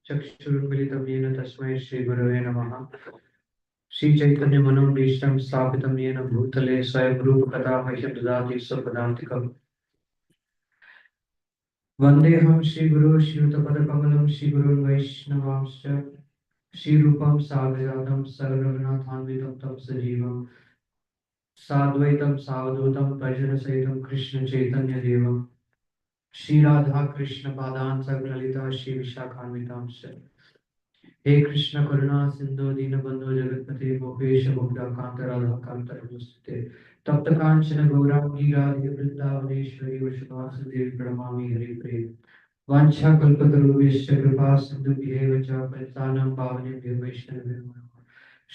चक्षुरुन्मिलितं येन तस्मै श्रीगुरवे नमः। श्रीचैतन्यमनोभीष्टं स्थापितं येन भूतले स्वयं रूपकथा मह्यं ददाति स्वपदान्तिकम्। वन्देऽहं श्रीगुरो श्रीयुतपदकमलं श्रीगुरुन् वैष्णवांश्च श्रीरूपं साग्रजातं सररघुनाथान्वितं तं सजीवं साद्वैतं सावधूतं परिजनसहितं कृष्णचैतन्यदेवं श्रीराधा कृष्णपादान् सगलिता श्रीविशाखान्वितांश्च। हे कृष्ण करुणा सिंधु दीनबंधु जगतपते गोपेश गोपिकांत राधा कांत नमस्ते। तप्त कांचन गौरांगी राधे वृंदावनेश्वरी वृषभासु देवी प्रणमामि हरिप्रिये। वाञ्छा कल्पतरुभ्यश्च कृपा सिन्धुभ्येव च पतितानां पावनेभ्यो वैष्णवेभ्यो नमः।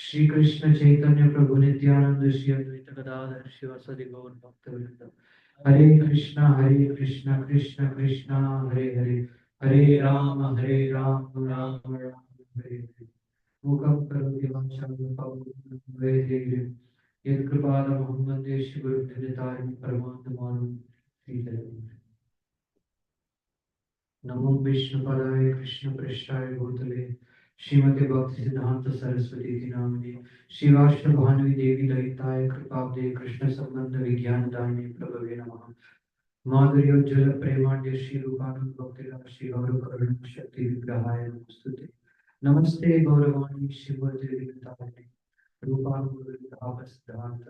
श्री कृष्ण चैतन्य प्रभु नित्यानंद श्री अद्वैत गदाधर शिवासादि गौर भक्तवृंद। हरे कृष्णा कृष्ण कृष्णा हरे हरे, हरे राम राम राम हरे हरे। मूकं करोति वाचालं पवनं वैदेहीं यत्कृपालमहं वन्दे श्रीगुरुर्दिनतारिणं परमानन्दमानं श्रीचैतन्यम्। नमो विष्णुपदाय कृष्णपृष्ठाय भूतले श्रीमते भक्ति सिद्धांत सरस्वती की नामिने शिवाष्टभानुवी देवी ललिताय कृपाब्दे कृष्ण संबंध विज्ञान दायिने प्रभवे नमः। माधुर्योज्ज्वल प्रेमाढ्य श्री रूपानंद भक्तिदास श्री गौर करुण शक्ति विग्रहाय नमस्ते। नमस्ते गौरवाणी शिवते विगताय रूपानुगतापस्दात।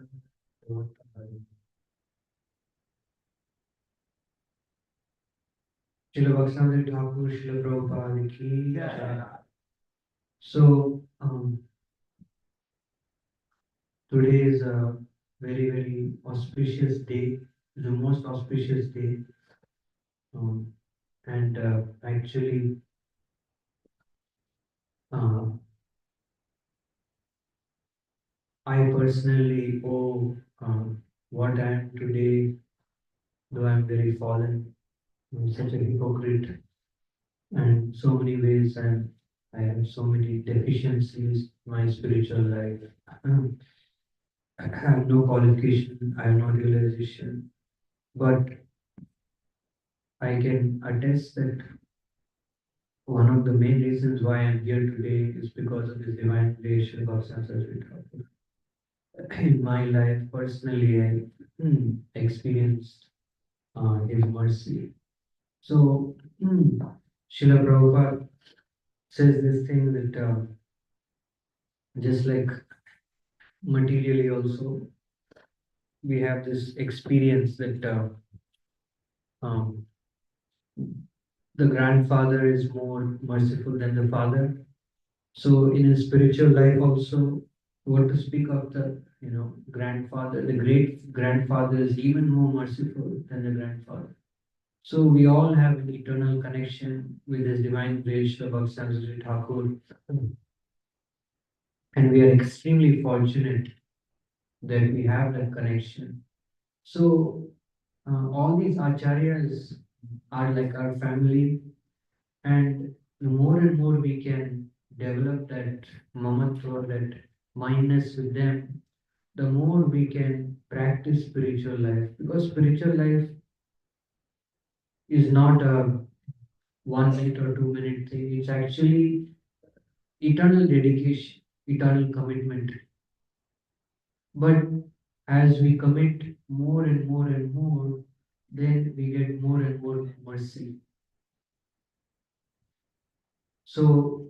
Srila Bhakti Thakur, Srila Prabhupada ki jai. So today is a very auspicious day, the most auspicious day, and actually uh, I personally owe what I am today, though I am very fallen, I'm such a hypocrite, and so many ways, and I have so many deficiencies in my spiritual life. I have no qualification, I have no realization, but I can attest that one of the main reasons why I'm here today is because of this divine grace of Saraswati. In my life, personally, I experienced His mercy. So, Srila Prabhupada says this thing that just like materially also, we have this experience that um, the grandfather is more merciful than the father. So in his spiritual life also, what to speak of the grandfather, the great grandfather is even more merciful than the grandfather. So we all have an eternal connection with His divine grace, the Bhakti Thakur, and we are extremely fortunate that we have that connection. So all these acharyas are like our family, and the more and more we can develop that mamatva, that mindness with them, the more we can practice spiritual life. Because spiritual life is not a 1 minute or 2 minute thing, it's actually eternal dedication, eternal commitment. But as we commit more and more and more, then we get more and more mercy. So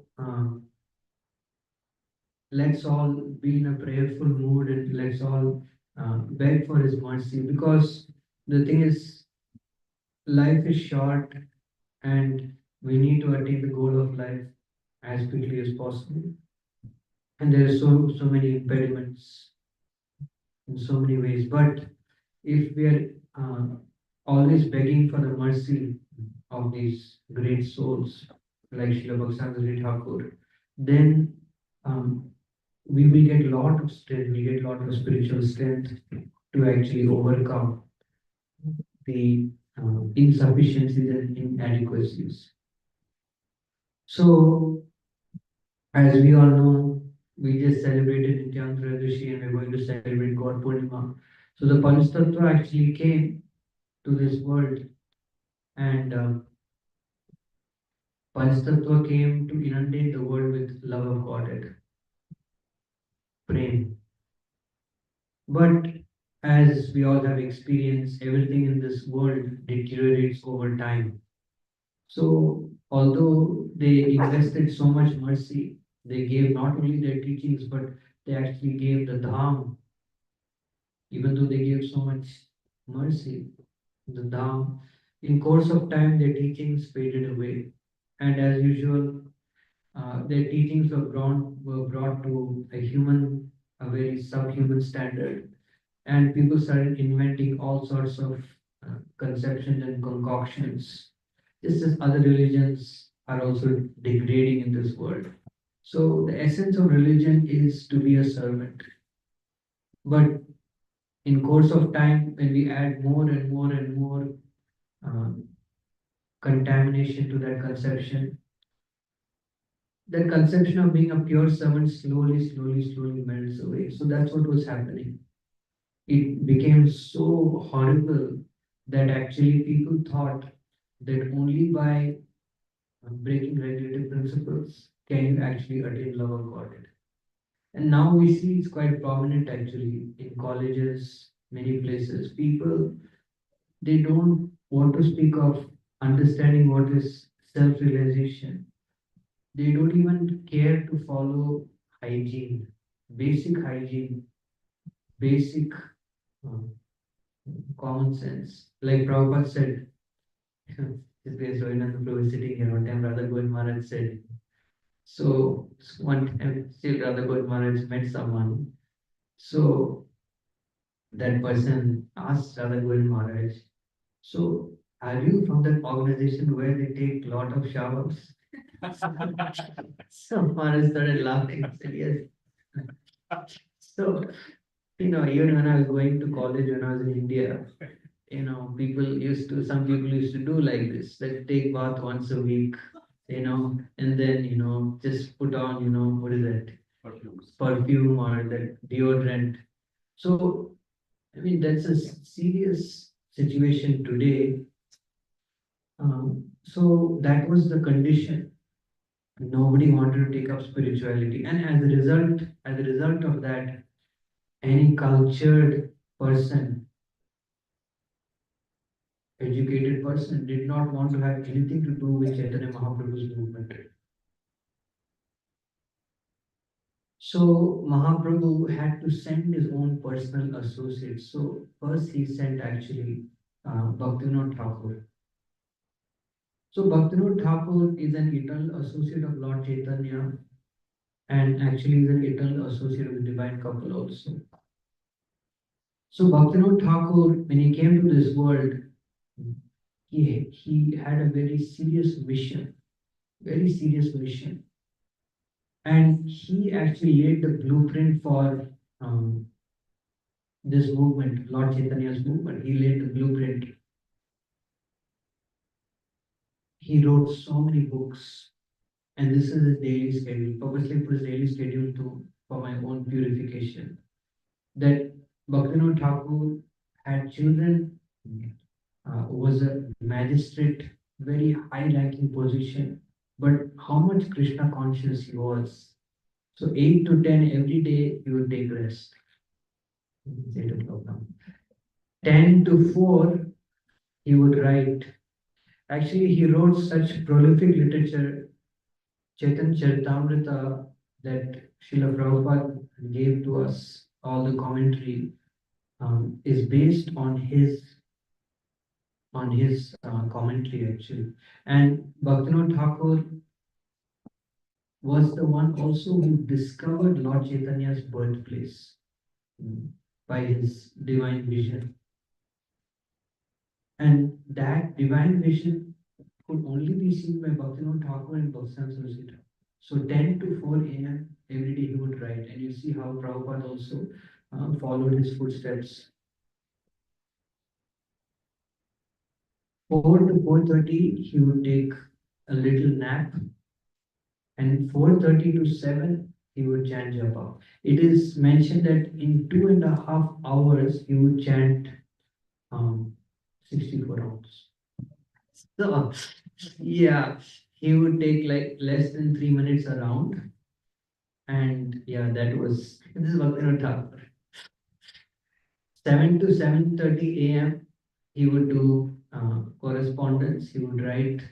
let's all be in a prayerful mood and let's all beg for His mercy, because the thing is, life is short and we need to attain the goal of life as quickly as possible. And there are so many impediments in so many ways. But if we are always begging for the mercy of these great souls like Srila Bhakti Thakur, then um, we will get a lot of strength, we get a lot of spiritual strength to actually overcome the insufficiencies and inadequacies. So, as we all know, we just celebrated Nityan Trayadashi and we're going to celebrate God Purnima. So the Panchtattva actually came to this world, and Panchtattva came to inundate the world with love of Godhead, prem. But as we all have experienced, everything in this world deteriorates over time. So, although they invested so much mercy, they gave not only their teachings, but they actually gave the dham. Even though they gave so much mercy, the dham, in course of time, their teachings faded away. And as usual, their teachings were brought to a very subhuman standard, and people started inventing all sorts of conceptions and concoctions, just as other religions are also degrading in this world. So the essence of religion is to be a servant. But in course of time, when we add more and more and more um, contamination to that conception of being a pure servant slowly melts away. So that's what was happening. It became so horrible that actually people thought that only by breaking regulative principles can you actually attain love of Godhead. And now we see it's quite prominent actually in colleges, many places. People, they don't want to speak of understanding what is self-realization. They don't even care to follow hygiene, hygiene, basic um, common sense. Like Prabhupada said, his grace Ravindranath Prabhu is sitting here one time, Radha Govind Maharaj said, so one time still Radha Govind Maharaj met someone. So that person asked Radha Govind Maharaj, so are you from that organization where they take a lot of showers? So Maharaj started laughing and said, yes. So, even when I was going to college when I was in India, some people used to do like this, like take bath once a week, and then, just put on, what is that? Perfume or that deodorant. So, I mean, that's a serious situation today. So that was the condition. Nobody wanted to take up spirituality, and as a result of that, any cultured person, educated person, did not want to have anything to do with Chaitanya Mahaprabhu's movement. So Mahaprabhu had to send his own personal associates. So first he sent actually Bhaktivinoda Thakur. So Bhaktivinoda Thakur is an eternal associate of Lord Chaitanya, and actually is an eternal associate of the divine couple also. So Bhaktivinoda Thakur, when he came to this world, he had a very serious mission. And he actually laid the blueprint for this movement, Lord Chaitanya's movement. He laid the blueprint. He wrote so many books, and this is his daily schedule. Purposely put his daily schedule for my own purification. That Bhaktivinoda Thakur had children, was a magistrate, very high-ranking position. But how much Krishna conscious he was. So 8 to 10 every day he would take rest. 8 o'clock now. 10 to 4 he would write. Actually, he wrote such prolific literature Chaitanya Charitamrita that Srila Prabhupada gave to us, all the commentary, is based on his commentary actually. And Bhaktivinoda Thakur was the one also who discovered Lord Chaitanya's birthplace mm, by his divine vision. And that divine vision could only be seen by Bhaktivinoda Thakur and Bhaktivinoda Saraswati. So 10 to 4 a.m. every day he would write. And you see how Prabhupada also followed his footsteps. 4 to 4:30 he would take a little nap, and 4:30 to 7 he would chant japa. It is mentioned that in 2.5 hours he would chant um, 64 rounds. So yeah, he would take like less than 3 minutes around, and yeah, that was this is Bhaktivinoda Thakur. 7 to 7:30 a.m. he would do correspondence. He would write,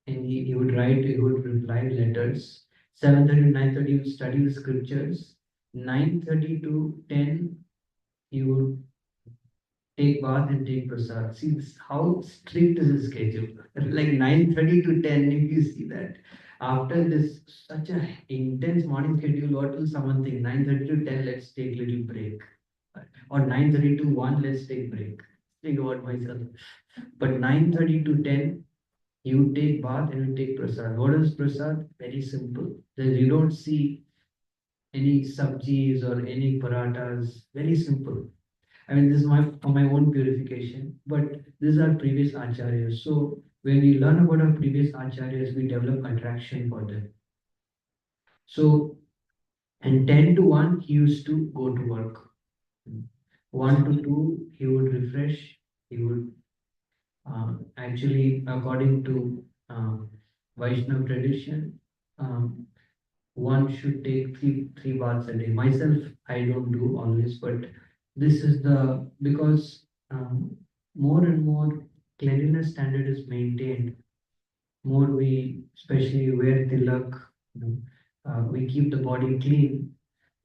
and he would reply letters. 7:30 to 9:30 he would study the scriptures. 9:30 to 10 he would take bath and take prasad. See how strict is his schedule. Like 9:30 to 10, if you see that. After this such a intense morning schedule, what will someone think? 9:30 to 10, let's take little break. Or 9:30 to 1, let's take break. Think about myself. But 9:30 to 10, you take bath and you take prasad. What is prasad? Very simple. You don't see any sabjis or any paratas. Very simple. I mean, this is my for my own purification, but these are previous acharyas. So when we learn about our previous acharyas, we develop attraction for them. So, and 10 to 1, he used to go to work. 1 to 2, he would refresh. He would actually, according to Vaishnav tradition, um, one should take three baths a day. Myself, I don't do always, but this is the because more and more cleanliness standard is maintained. More we especially wear tilak, you know, we keep the body clean.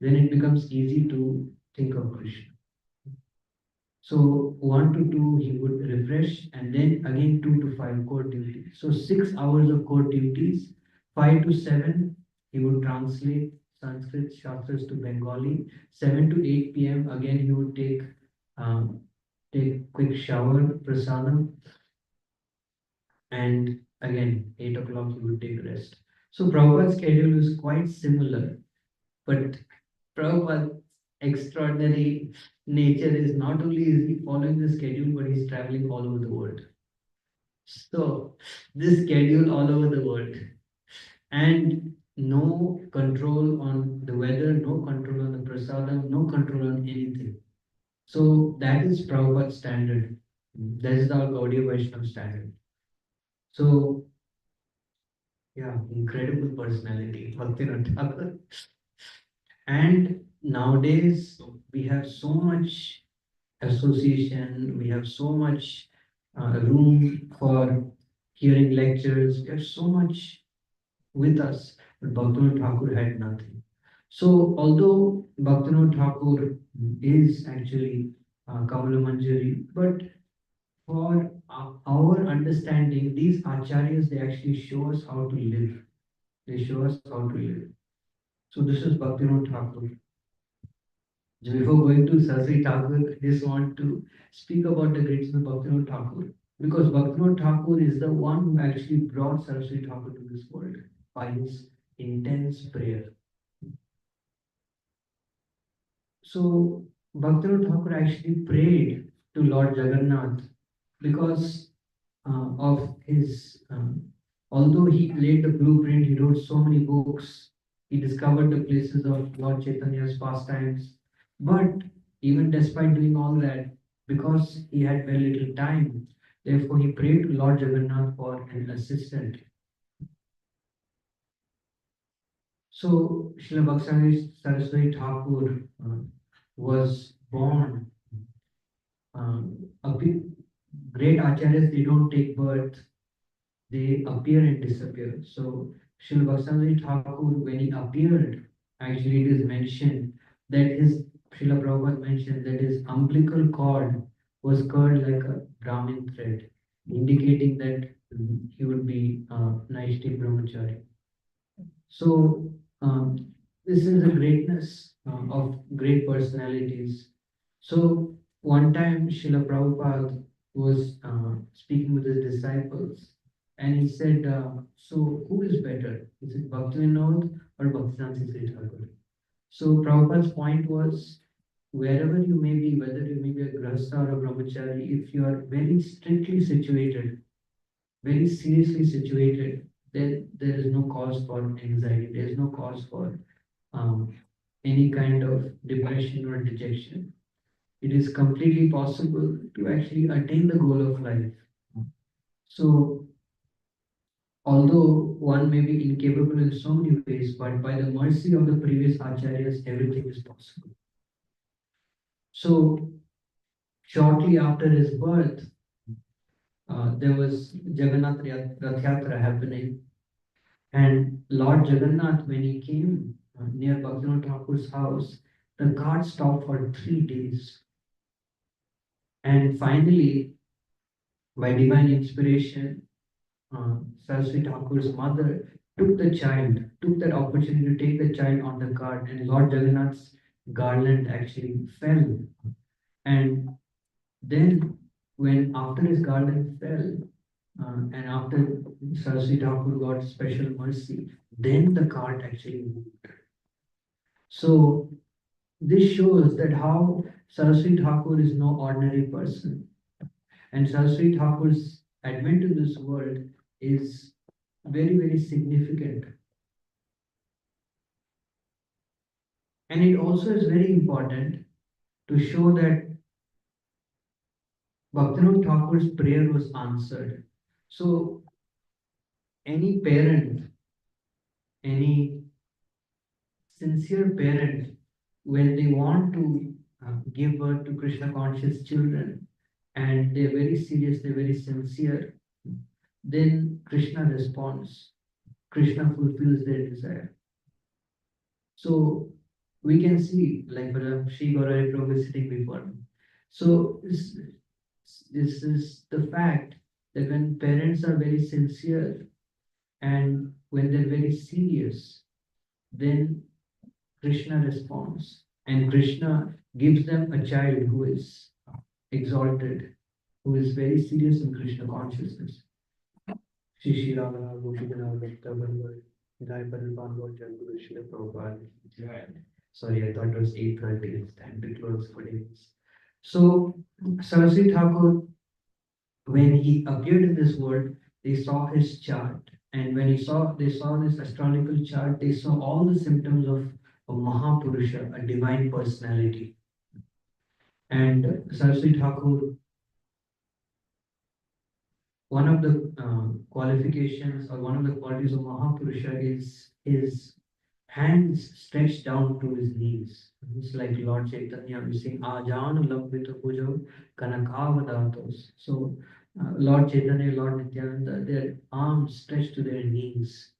Then it becomes easy to think of Krishna. So 1 to 2 he would refresh, and then again 2 to 5 core duties. So 6 hours of core duties. 5 to 7 he would translate Sanskrit Shastras to Bengali. 7 to 8 p.m. again he would um, take quick shower, prasadam, and again 8 o'clock he would take rest. So Prabhupada's schedule is quite similar, but Prabhupada's extraordinary nature is not only is he following the schedule, but he's traveling all over the world. So this schedule all over the world, and no control on the weather, no control on the prasadam, no control on anything. So that is Prabhupada's standard. That is our Gaudiya Vaishnava standard. So yeah, incredible personality, Bhaktivinoda Thakur. And nowadays we have so much association, we have so much room for hearing lectures, we have so much with us, but Bhaktivinoda Thakur had nothing. So although Bhaktivinoda Thakur is actually Kamala Manjari, but for our understanding, these acharyas, they actually show us how to live. They show us how to live. So this is Bhaktivinoda Thakur. So before going to Saraswati Thakur, I just want to speak about the greatness of Bhaktivinoda Thakur, because Bhaktivinoda Thakur is the one who actually brought Saraswati Thakur to this world by his intense prayer. So Bhaktivinoda Thakur actually prayed to Lord Jagannath because of his, although he laid the blueprint, he wrote so many books, he discovered the places of Lord Chaitanya's pastimes. But even despite doing all that, because he had very little time, therefore he prayed to Lord Jagannath for an assistant. So Srila Bhakti Saraswati Thakur was born. A big, great acharyas, they don't take birth, they appear and disappear. So Srila Bhakti Thakur, when he appeared, actually it is mentioned that his Srila Prabhupada mentioned that his umbilical cord was curled like a Brahmin thread, indicating that he would be Naishtik Brahmachari. So this is the greatness of great personalities. So one time Srila Prabhupada was speaking with his disciples, and he said, so who is better? Is it Bhaktivinoda or Bhaktivedanta Thakur? So Prabhupada's point was, wherever you may be, whether you may be a grahastha or a brahmachari, if you are very strictly situated, very seriously situated, then there is no cause for anxiety, there is no cause for um, any kind of depression or dejection. It is completely possible to actually attain the goal of life. So, although one may be incapable in so many ways, but by the mercy of the previous acharyas, everything is possible. So, shortly after his birth, there was Jagannath Rath Yatra happening, and Lord Jagannath, when he came near Bhaktivinoda Thakur's house, the cart stopped for 3 days. And finally, by divine inspiration, Saraswati Thakur's mother took the child, took that opportunity to take the child on the cart, and Lord Jagannath's garland actually fell. And then, when after his garland fell, and after Saraswati Thakur got special mercy, then the cart actually moved. So this shows that how Saraswati Thakur is no ordinary person. And Saraswati Thakur's advent to this world is very, very significant. And it also is very important to show that Bhaktivinoda Thakur's prayer was answered. So any parent, any sincere parent, when they want to give birth to Krishna conscious children, and they're very serious, they're very sincere, then Krishna responds. Krishna fulfills their desire. So we can see, like Sri Gaurari Prabhu is sitting before me. So this is the fact that when parents are very sincere and when they're very serious, then Krishna responds, and Krishna gives them a child who is exalted, who is very serious in Krishna consciousness. Shri Shri Ramana Gopikana Bhakta Bandhar Jai Padma Jai Guru Shri Prabhupada. Sorry, I thought it was 8:30. It's time to close for days. So Saraswati Thakur, when he appeared in this world, they saw his chart, and when they saw this astrological chart, they saw all the symptoms of a Mahapurusha, a divine personality. And Saraswati Thakur, one of the qualifications or one of the qualities of Mahapurusha is his hands stretched down to his knees. It's like Lord Chaitanya, we sing Ajan Lambita Pujo Kanakavadatos. So Lord Chaitanya, Lord Nityananda, their arms stretched to their knees.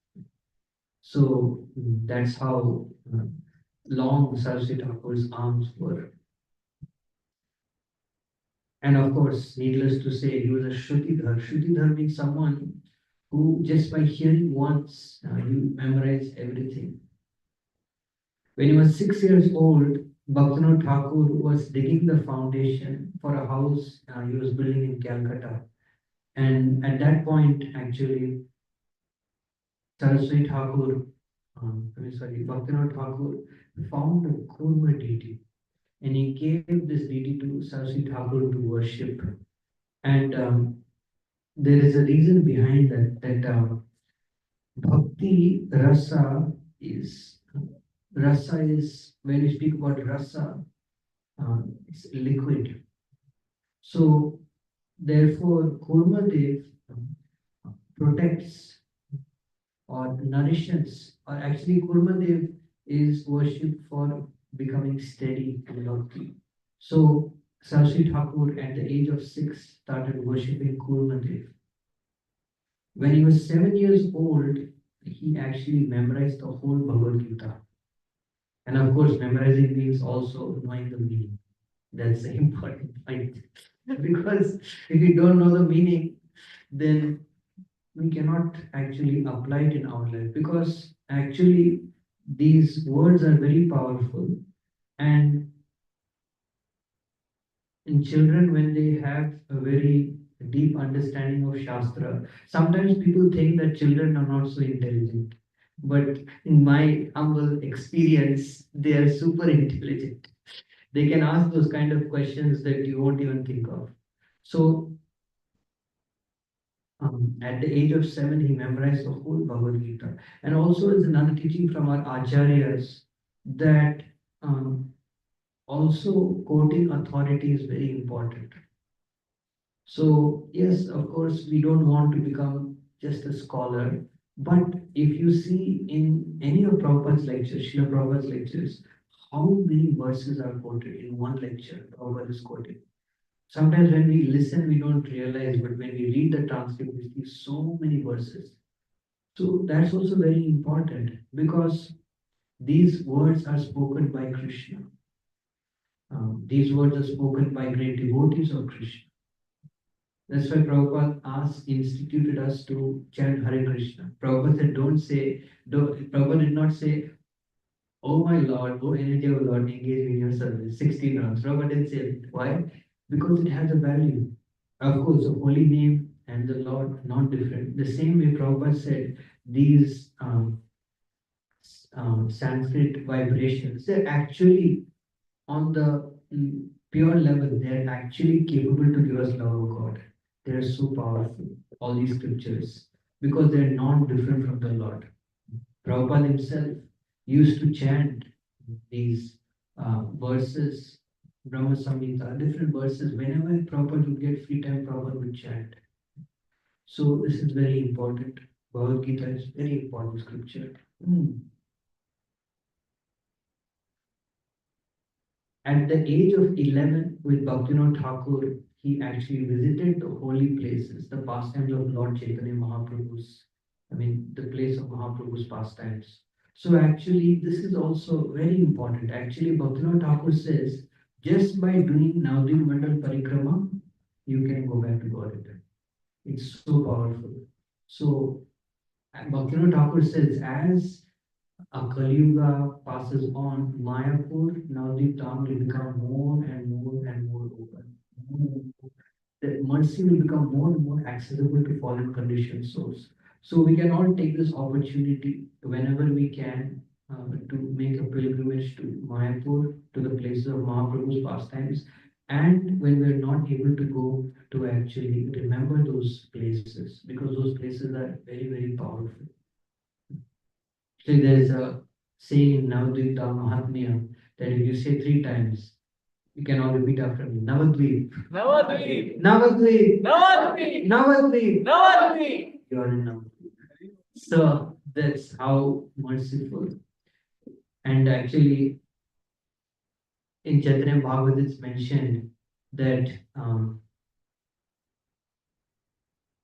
So that's how long Saraswati Thakur's arms were. And of course, needless to say, he was a Shrutidhar. Shrutidhar means someone who just by hearing once, you memorize everything. When he was 6 years old, Bhaktivinoda Thakur was digging the foundation for a house he was building in Calcutta. And at that point, actually, Saraswati Thakur, Bhaktivinoda Thakur found a Kurma deity, and he gave this deity to Saraswati Thakur to worship. And there is a reason behind that, that Bhakti Rasa is, when we speak about rasa, it's liquid. So therefore, Kurma Dev protects or nourishes, or actually Kurma Dev is worshipped for becoming steady in Bhakti. So Saraswati Thakur at the age of 6 started worshipping Kurma Dev. When he was 7 years old, he actually memorized the whole Bhagavad Gita. And of course, memorizing means also knowing the meaning. That's the important point. Because if you don't know the meaning, then we cannot actually apply it in our life. Because actually, these words are very powerful. And in children, when they have a very deep understanding of Shastra, sometimes people think that children are not so intelligent. But in my humble experience, they are super intelligent. They can ask those kind of questions that you won't even think of. So, at the age of 7, he memorized the whole Bhagavad Gita. And also, is another teaching from our acharyas that also quoting authority is very important. So, yes, of course, we don't want to become just a scholar, but if you see in any of Prabhupada's lectures, Srila Prabhupada's lectures, how many verses are quoted in one lecture, Prabhupada is quoted. Sometimes when we listen, we don't realize, but when we read the transcript, we see so many verses. So that's also very important because these words are spoken by Krishna. These words are spoken by great devotees of Krishna. That's why Prabhupada instituted us to chant Hare Krishna. Prabhupada said, Prabhupada did not say, oh my Lord, oh energy of Lord, engage me in your service, 16 rounds. Prabhupada didn't say it. Why? Because it has a value. Of course, the holy name and the Lord not different. The same way Prabhupada said, these Sanskrit vibrations, they're actually on the pure level, they're actually capable to give us love of God. They're so powerful, all these scriptures, because they're not different from the Lord. Prabhupada himself used to chant these verses, Brahma Samhita, different verses. Whenever Prabhupada would get free time, Prabhupada would chant. So this is very important. Bhagavad Gita is very important scripture. At the age of 11, with Bhaktivinoda Thakur, he actually visited the holy places, the pastimes of Lord Chaitanya Mahaprabhu's, the place of Mahaprabhu's pastimes. So actually, this is also very important. Actually, Bhaktivinoda Thakur says, just by doing Navadvip Mandal Parikrama, you can go back to Godhead. It's so powerful. So, Bhaktivinoda Thakur says, as a Kali Yuga passes on, Mayapur, Navadvip Dham will become more and more and more open. The mercy will become more and more accessible to fallen conditioned souls. So we can all take this opportunity whenever we can to make a pilgrimage to Mayapur, to the places of Mahaprabhu's pastimes, and when we're not able to go, to actually remember those places because those places are very, very powerful. So there's a saying in Navadvip Mahatmya that if you say 3 times, you can all repeat after me. Navadvip. Navadvip. Navadvip. Navadvip. Navadvip. Navadvip. You are in Navadvip. So that's how merciful. And actually, in Chaitanya Bhagavad it's mentioned that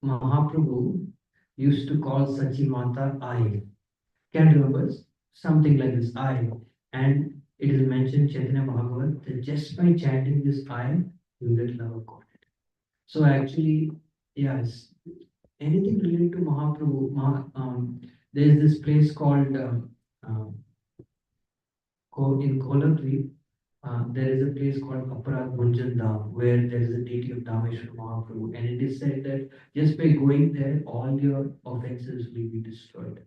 Mahaprabhu used to call Sachi Mata I. Can remember something like this I. And it is mentioned Chaitanya Bhagavat that just by chanting this I, you get love of God. So actually, yes, anything related to Mahaprabhu, there is this place called in Kolatri, there is a place called Aparad Bhunjan Dham, where there is a deity of Dhameshwar Mahaprabhu, and it is said that just by going there, all your offenses will be destroyed.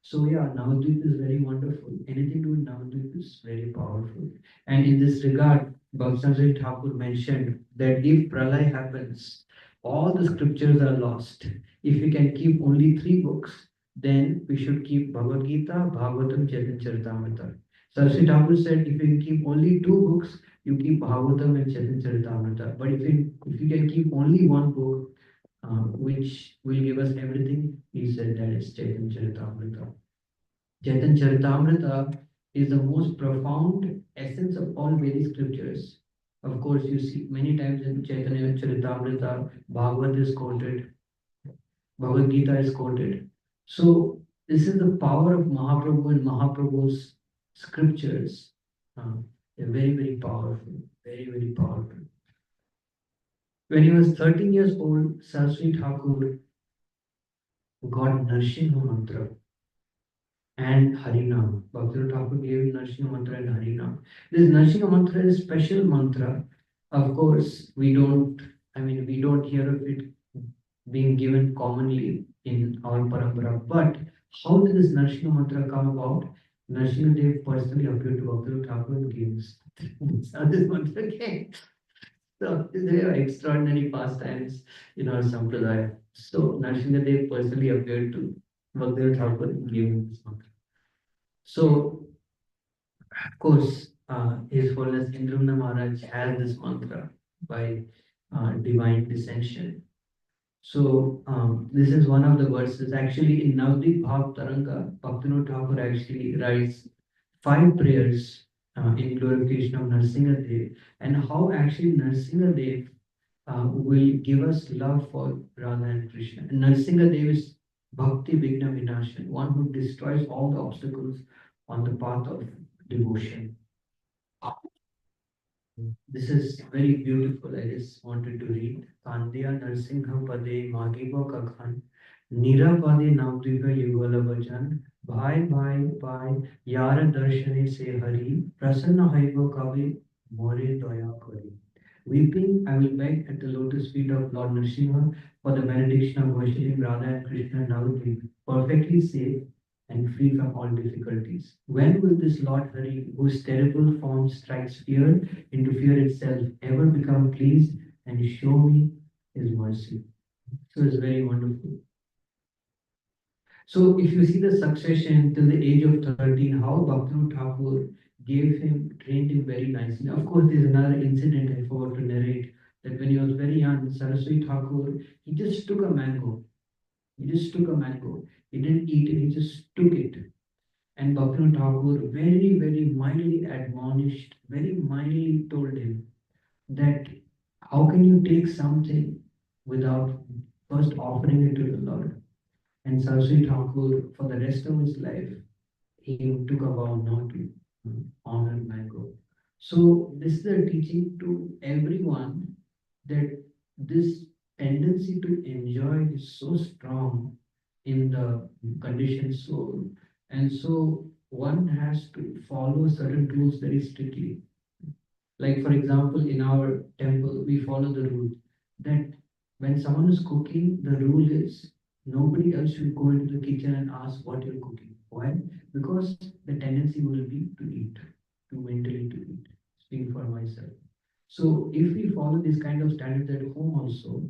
So yeah, Navadvip is very wonderful. Anything to do with Navadvip is very powerful. And in this regard, Bhakti Thakur mentioned that if Pralay happens, all the scriptures are lost. If we can keep only 3 books, then we should keep Bhagavad Gita, Bhagavatam, Chaitanya Charitamrita. Saraswati Thakur said, if you keep only 2 books, you keep Bhagavatam and Chaitanya Charitamrita. But if you can keep only 1 book, which will give us everything, he said that is Chaitanya Charitamrita. Chaitanya Charitamrita is the most profound essence of all Vedic scriptures. Of course, you see many times in Chaitanya Charitamrita, Bhagavad is quoted, Bhagavad Gita is quoted. So This is the power of Mahaprabhu and Mahaprabhu's scriptures. They're very, very powerful. Very, very powerful. When he was 13 years old, Saraswati Thakur got Narsingha mantra and Harinam. Bhakti Thakur gave Narsingha mantra and Harinam. This Narsingha mantra is a special mantra. Of course, we don't hear of it being given commonly in our parampara. But how did this Narsingha mantra come about? Narsingha Dev personally appeared to Bhakti Thakur and gave this. How this mantra came. So there are extraordinary pastimes in our sampradaya. So Narsingha Dev personally appeared to Bhakti Thakur and gave him this mantra. So of course, His Holiness Indramana Maharaj has this mantra by divine descension. So this is one of the verses. Actually, in Navadvip Bhav Taranga, Bhaktivinoda Thakur actually writes 5 prayers in glorification of Narsingha Dev, and how actually Narsingha Dev will give us love for Radha and Krishna. And Narsingha Dev is Bhakti Vigna Vinashan, one who destroys all the obstacles on the path of devotion. This is very beautiful. I just wanted to read. Kandiya Narsingha Pade Magibo Kakhan Nira Pade Navdviga Yuvala Vajan Bhai Bhai Bhai Yara Darshane Se Hari Prasanna Haiva Kavi More Doya Kari. Weeping, I will beg at the lotus feet of Lord Nrsimha for the benediction of worshipping Radha and Krishna Navadvip, perfectly safe and free from all difficulties. When will this Lord Hari, whose terrible form strikes fear into fear itself, ever become pleased and show me his mercy? So it's very wonderful. So if you see the succession till the age of 13, how Bhaktivinoda Thakur trained him very nicely. Of course, there's another incident I forgot to narrate, that when he was very young, Saraswati Thakur, he just took a mango. He just took a mango. He didn't eat it, he just took it. And Bhaktivinoda Thakur very, very mildly admonished, very mildly told him that how can you take something without first offering it to the Lord? And Saraswati Thakur, for the rest of his life, he took a vow not to honor mango. So this is a teaching to everyone that this tendency to enjoy is so strong in the conditioned soul. And so one has to follow certain rules very strictly. Like, for example, in our temple, we follow the rule that when someone is cooking, the rule is nobody else should go into the kitchen and ask what you're cooking. Why? Because the tendency will be to eat, to mentally to eat. Speaking for myself. So if we follow this kind of standards at home also,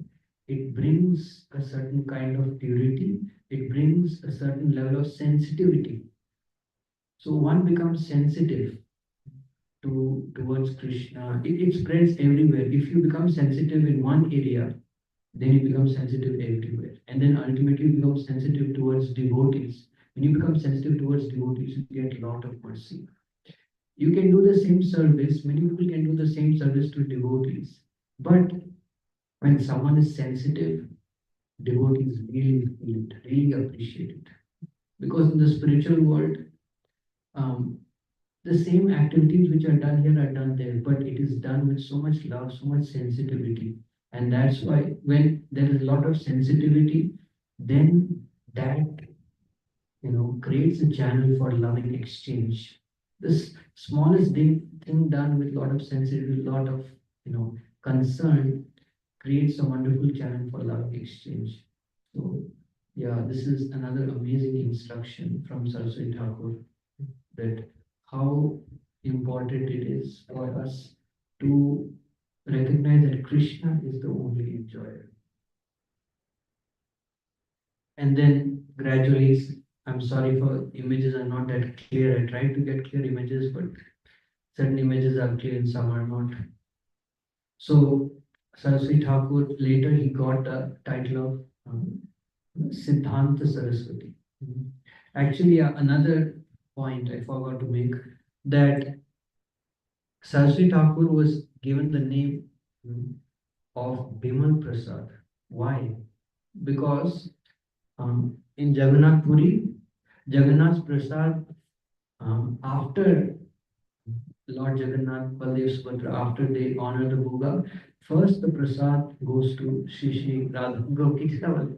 it brings a certain kind of purity, it brings a certain level of sensitivity. So one becomes sensitive towards Krishna. It spreads everywhere. If you become sensitive in one area, then you become sensitive everywhere. And then ultimately you become sensitive towards devotees. When you become sensitive towards devotees, you get a lot of mercy. You can do the same service, many people can do the same service to devotees. But when someone is sensitive, devotees really feel it, really appreciate it. Because in the spiritual world, the same activities which are done here are done there, but it is done with so much love, so much sensitivity. And that's why when there is a lot of sensitivity, then that creates a channel for loving exchange. This smallest thing done with a lot of sensitivity, a lot of concern, creates a wonderful channel for loving exchange. So yeah, this is another amazing instruction from Saraswati Thakur, that how important it is for us to recognize that Krishna is the only enjoyer. And then gradually, I'm sorry for images are not that clear. I tried to get clear images, but certain images are clear and some are not. So Saraswati Thakur, later he got the title of Siddhanta Saraswati. Actually, another point I forgot to make, that Saraswati Thakur was given the name of Bimal Prasad. Why? Because in Jagannath Puri, Jagannath's Prasad, after Lord Jagannath, Baldev, Subhadra, after they honor the Bhoga, first the Prasad goes to Shri Shri Radha Gopi Prabhu.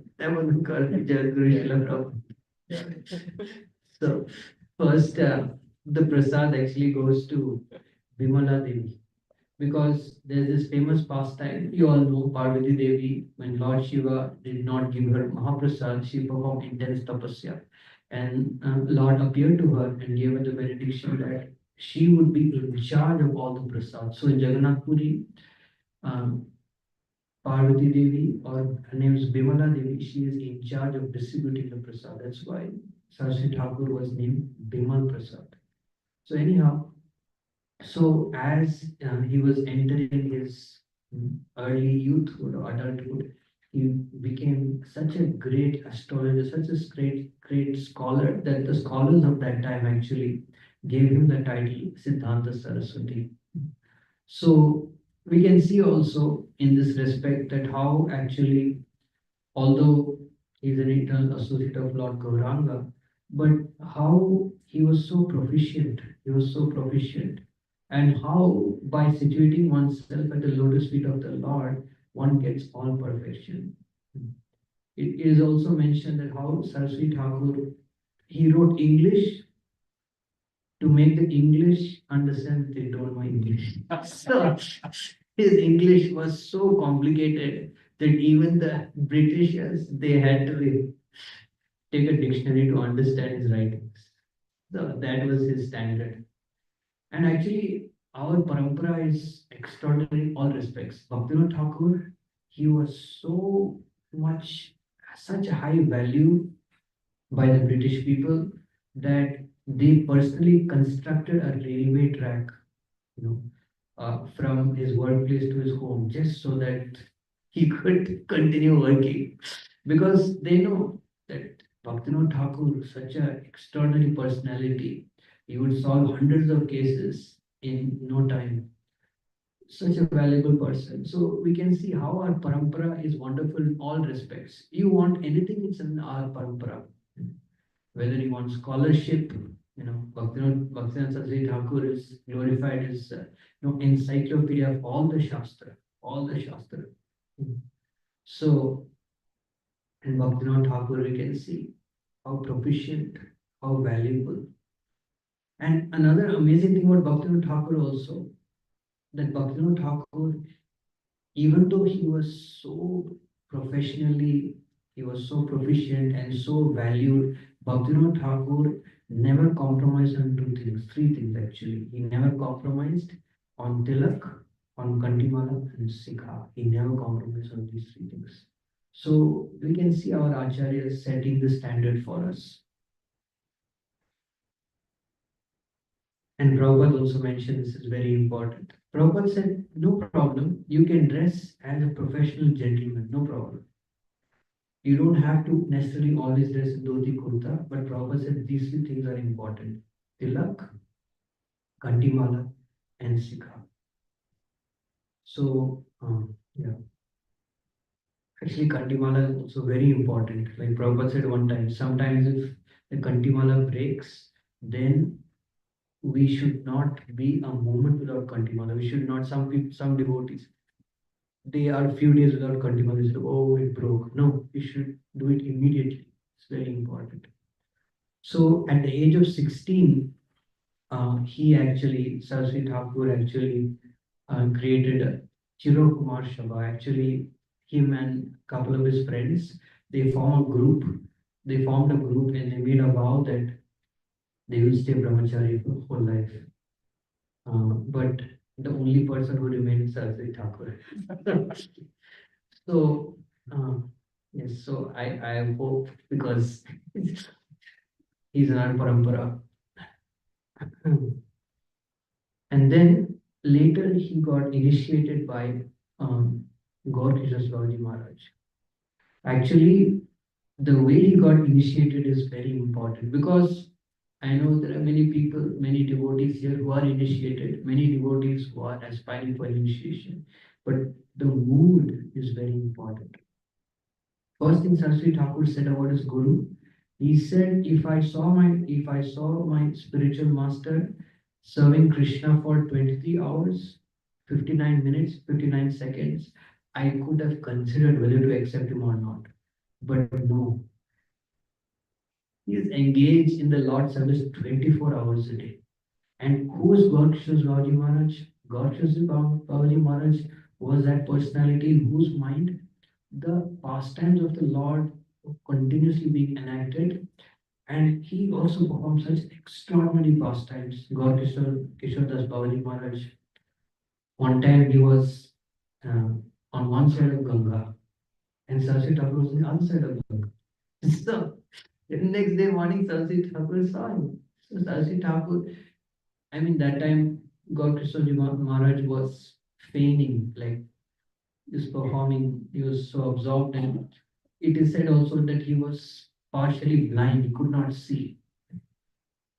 So first the Prasad actually goes to Vimala Devi, because there's this famous pastime. You all know Parvati Devi, when Lord Shiva did not give her Mahaprasad, she performed intense tapasya. And Lord appeared to her and gave her the benediction that she would be in charge of all the prasad. So in Jagannath Puri, um, Parvati Devi, or her name is Bimala Devi, she is in charge of distributing the prasad. That's why Saraswati Thakur was named Bimal Prasad. So anyhow, so as he was entering his early youthhood or adulthood, he became such a great astrologer, such a great scholar, that the scholars of that time actually gave him the title Siddhanta Saraswati. So we can see also in this respect that how actually, although he's an eternal associate of Lord Gauranga, but how he was so proficient, and how by situating oneself at the lotus feet of the Lord, one gets all perfection. It is also mentioned that how Saraswati Thakur, he wrote English to make the English understand that they don't know English. So his English was so complicated that even the Britishers, they had to take a dictionary to understand his writings. So that was his standard. And actually, our parampara is extraordinary in all respects. Bhaktivinoda Thakur, he was so much, such a high value by the British people that they personally constructed a railway track, you know, from his workplace to his home, just so that he could continue working, because they know that Bhaktivinoda Thakur, such an extraordinary personality, he would solve hundreds of cases in no time. Such a valuable person. So we can see how our parampara is wonderful in all respects. You want anything, it's in our parampara. Whether you want scholarship, Bhaktivinoda Saraswati Thakur is glorified as encyclopedia of all the Shastra, all the Shastra. So in Bhaktivinoda Thakur we can see how proficient, how valuable. And another amazing thing about Bhaktivinoda Thakur also, that Bhaktivinoda Thakur, even though he was so professionally, he was so proficient and so valued, Bhaktivinoda Thakur never compromised on two things, three things actually. He never compromised on Tilak, on Kantimala and Sikha. He never compromised on these three things. So we can see our Acharyas setting the standard for us. And Prabhupada also mentioned this is very important. Prabhupada said, no problem, you can dress as a professional gentleman, no problem. You don't have to necessarily always dress in dhoti kurta, but Prabhupada said these three things are important: tilak, kantimala, and sikha. So, yeah. Actually, kantimala is also very important. Like Prabhupada said one time, sometimes if the kantimala breaks, then we should not be a moment without kantimala. We should not, some people, some devotees, they are a few days without kantimala. They say, oh, it broke. No, you should do it immediately. It's very important. So at the age of 16, Saraswati Thakur actually created a Chiro Kumar Sabha. Actually, him and a couple of his friends, they formed a group. They formed a group and they made a vow that they will stay brahmachari for whole life. But the only person who remained is Saraswati Thakur. So, yes, so I hope, because he's in our parampara. And then later he got initiated by Gaur Kishore Maharaj. Actually, the way he got initiated is very important, because I know there are many people, many devotees here who are initiated, many devotees who are aspiring for initiation, but the mood is very important. First thing Saraswati Thakur said about his Guru, He said, if I saw my spiritual master serving Krishna for 23 hours, 59 minutes, 59 seconds, I could have considered whether to accept him or not. But no, he is engaged in the Lord's service 24 hours a day. And who is Gorksha's Babaji Maharaj? Gorksha's Babaji Maharaj was that personality in whose mind the pastimes of the Lord were continuously being enacted, and he also performed such extraordinary pastimes. Kishore Das Babaji Maharaj, one time he was uh, on one side of Ganga, and Saraswati Thakur was on the other side of Ganga. So the next day morning, Saraswati Thakur saw him. So Saraswati Thakur, I mean, that time God Kishore Maharaj was feigning, like he was performing, he was so absorbed, and it is said also that he was partially blind, he could not see.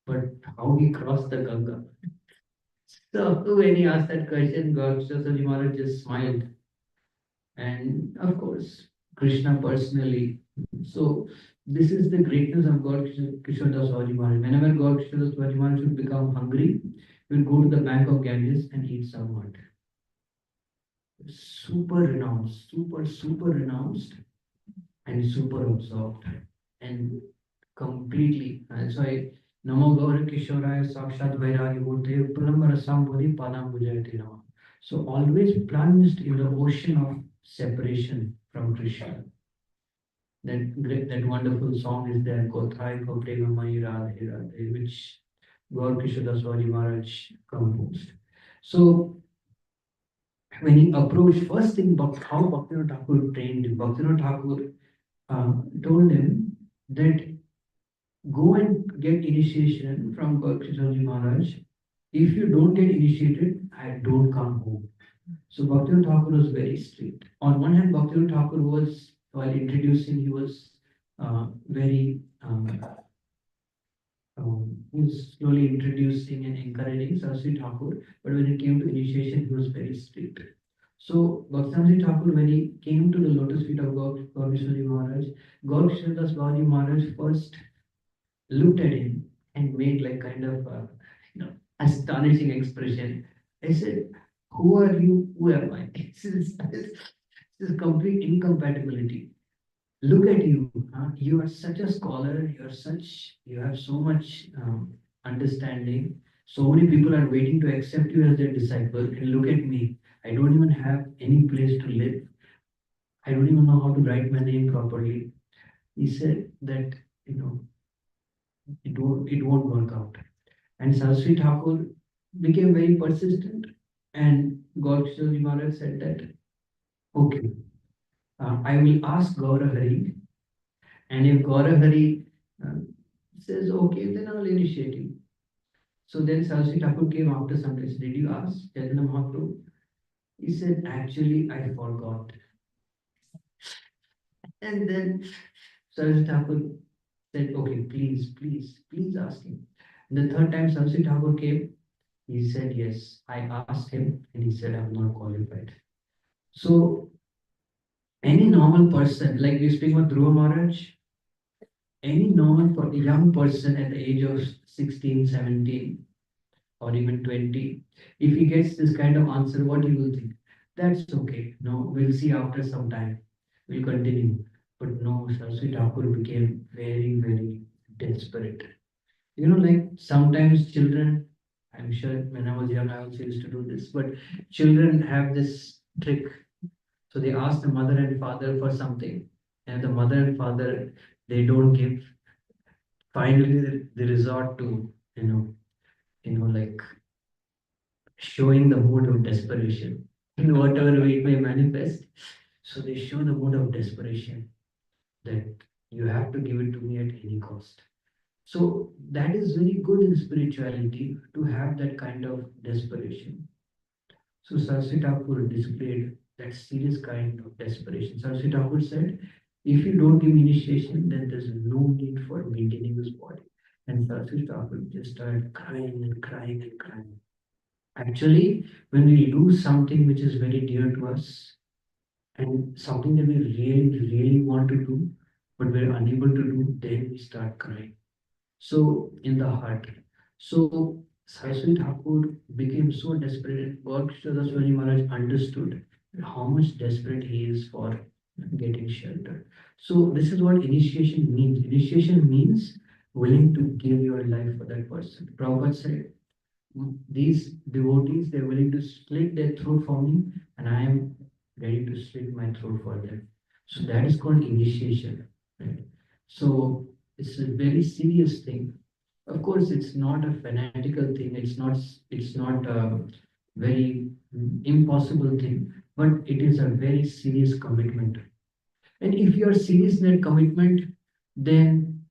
But how he crossed the Ganga? So when he asked that question, God Kishore Maharaj just smiled. And of course, Krishna personally. So this is the greatness of God Kishore Das Babaji Maharaj. Whenever God Kishore Das Babaji Maharaj should become hungry, he will go to the bank of Ganges and eat some mud. Super renounced, super renounced, and super absorbed, and completely. That's why Namo Gaura Kishoraya Sakshat Vairagi Murte Pralambara Sambodhi Padam Bujayati Nama. So always plunged in the ocean of separation from Krishna. That wonderful song is there, Kothai Ko Prema Mai Radhe Radhe, which Gaur Kishore Das Babaji Maharaj composed. So when he approached, first thing, how Bhaktivinoda Thakur trained him, Bhaktivinoda Thakur told him that go and get initiation from Bhakti Maharaj. If you don't get initiated, I don't come home. So Bhaktivinoda Thakur was very strict. On one hand, Bhaktivinoda Thakur was, while introducing, he was very he was slowly introducing and encouraging Saraswati Thakur, but when it came to initiation, he was very strict. So Bhakti Thakur, when he came to the lotus feet of Gaurishwari Maharaj, Gaurishwari Das Babaji Maharaj first looked at him and made like kind of astonishing expression. I said, "Who are you? Who am I?" This is complete incompatibility. Look at you. You are such a scholar. You have so much understanding. So many people are waiting to accept you as their disciple. And look at me. I don't even have any place to live. I don't even know how to write my name properly. He said that, you know, it won't work out. And Saraswati Thakur became very persistent. And Gaurkishore Maharaj said that, okay, I will ask Gaura Hari, and if Gaura Hari says okay, then I'll initiate you. So then Saraswati Thakur came after some days. Did you ask Chaitanya Mahaprabhu? He said, actually, I forgot. And then Saraswati Thakur said, okay, please ask him. And the third time Saraswati Thakur came, he said, yes, I asked him, and he said, I'm not qualified. So any normal person, like we speak about Dhruva Maharaj, any normal young person at the age of 16, 17, or even 20, if he gets this kind of answer, what he will think? That's okay. No, we'll see after some time. We'll continue. But no, Saraswati Thakur became very, very desperate. You know, like sometimes children, I'm sure when I was young, I also used to do this, but children have this trick. So they ask the mother and father for something, and the mother and father, they don't give. Finally, they resort to, like showing the mood of desperation in whatever way it may manifest. So they show the mood of desperation that you have to give it to me at any cost. So that is very good in spirituality to have that kind of desperation. So Saraswati Thakur displayed that serious kind of desperation. Saraswati Thakur said, if you don't give me initiation, then there's no need for maintaining this body. And Saraswati Thakur just started crying and crying and crying. Actually, when we lose something which is very dear to us and something that we really, really want to do, but we're unable to do, then we start crying. So in the heart. So Saraswati Thakur became so desperate, and God Saraswati Maharaj understood how much desperate he is for getting shelter. So this is what initiation means. Initiation means willing to give your life for that person. Prabhupada said, these devotees, they're willing to slit their throat for me, and I am ready to slit my throat for them. So that is called initiation. Right? So it's a very serious thing. Of course, it's not a fanatical thing. It's not a very impossible thing, but it is a very serious commitment. And if you are serious in that commitment, then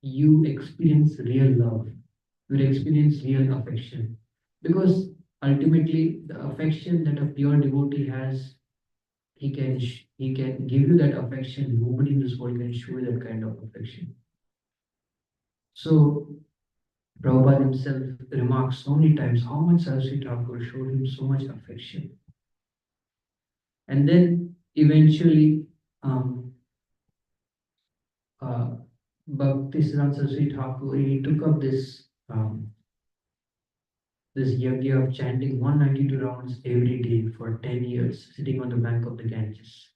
you experience real love. You experience real affection. Because ultimately, the affection that a pure devotee has, he can give you that affection. Nobody in this world can show you that kind of affection. So Prabhupada himself remarks so many times how much Saraswati Thakur showed him so much affection. And then eventually, uh, Bhakti Siddhanta Saraswati Thakur, he took up this yajna of chanting 192 rounds every day for 10 years, sitting on the bank of the Ganges.